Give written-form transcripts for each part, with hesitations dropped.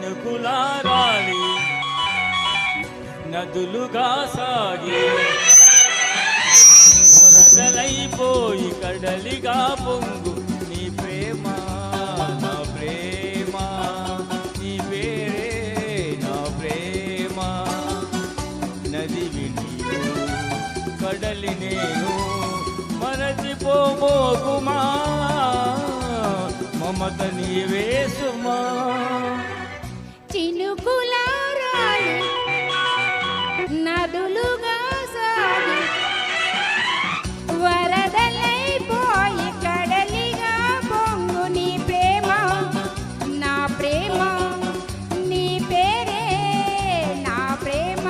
చినుకులారాలి నదులుగా సాగి వరదలైపోయి కడలిగా పొంగు నీ ప్రేమ నా ప్రేమ నీ పేరే నా ప్రేమ నదివి నీవు కడలి నేను మరచిపోమోకుమా మమత నీవే సుమా చినుకులారాలి నదులుగా సాగి వరదలైపోయి కడలిగా పొంగు నీ ప్రేమ నా ప్రేమ నీ పేరే నా ప్రేమ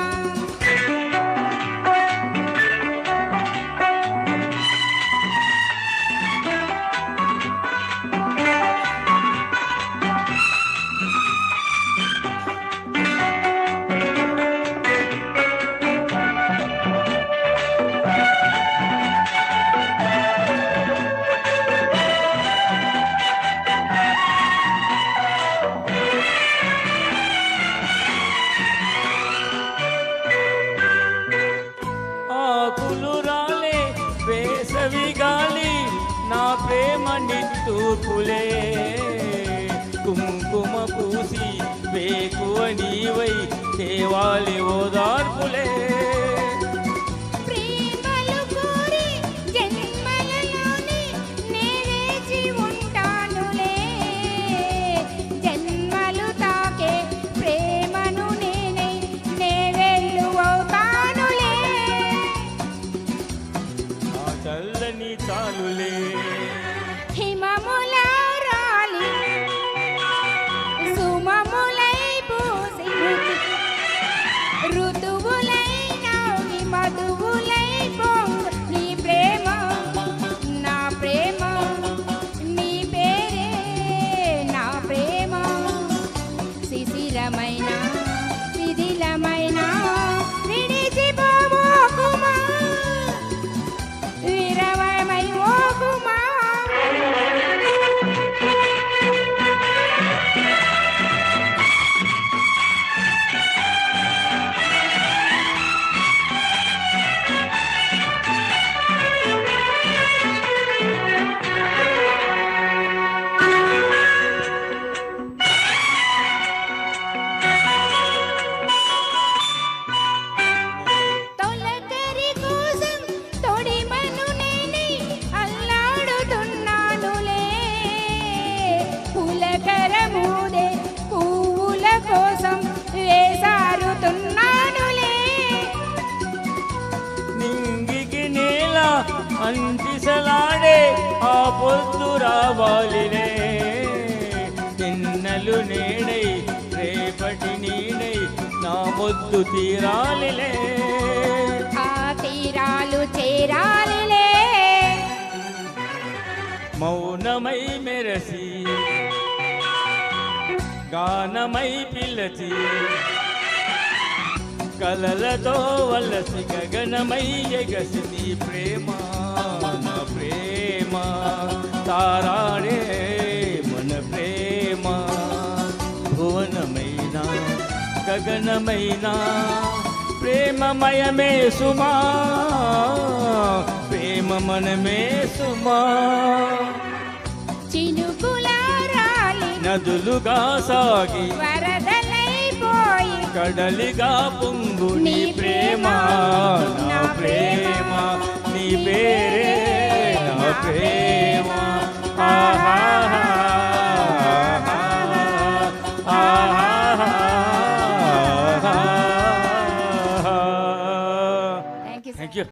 వేసవి గాలి నా ప్రేమ నిట్టూర్పులే కుంకుమ పూసి వేకువ నీవై దేవాలి ఓదార్పులే ప్రేమలు కోరి జన్మలలోని నే వేచి ఉంటానులే జన్మలు తాకే ప్రేమను నేనే నే వెల్లువవుతానులే చల్లని చాలులే హిమములారాలి సుమములై పూసి ఋతువులై నవ్వి మధువులై పొంగు నీ ప్రేమ నా ప్రేమ నీ పేరే నా ప్రేమ శిశిరమైన శిథిలమైన విడిచిపోమోకుమా విరవమై ఓకుమా తొలకరి కోసం తొడిమను నేనే అల్లాడుతున్నానులే పులకరమూదే పువ్వుల కోసం వేసారుతున్నానులే నింగికి నేల అంటిసలాడే ఆ పొద్దు రావాలిలే నిన్నలు నేడై రేపటి నీడై నా మొద్దు తీరాలిలే ఆ తీరాలు చేరాలిలే మౌనమై మెరసి గానమై పిలచి కలలతో వలసి గగనమై ఎగసి నీ ప్రేమ నా ప్రేమ తారాడే మన ప్రేమ భువనమైన గగనమైన ప్రేమమయమే సుమా ప్రేమ మనమే సుమా చినుకులారాలి నదులుగా సాగి వరదలైపోయి కడలిగా పొంగు నీ ప్రేమ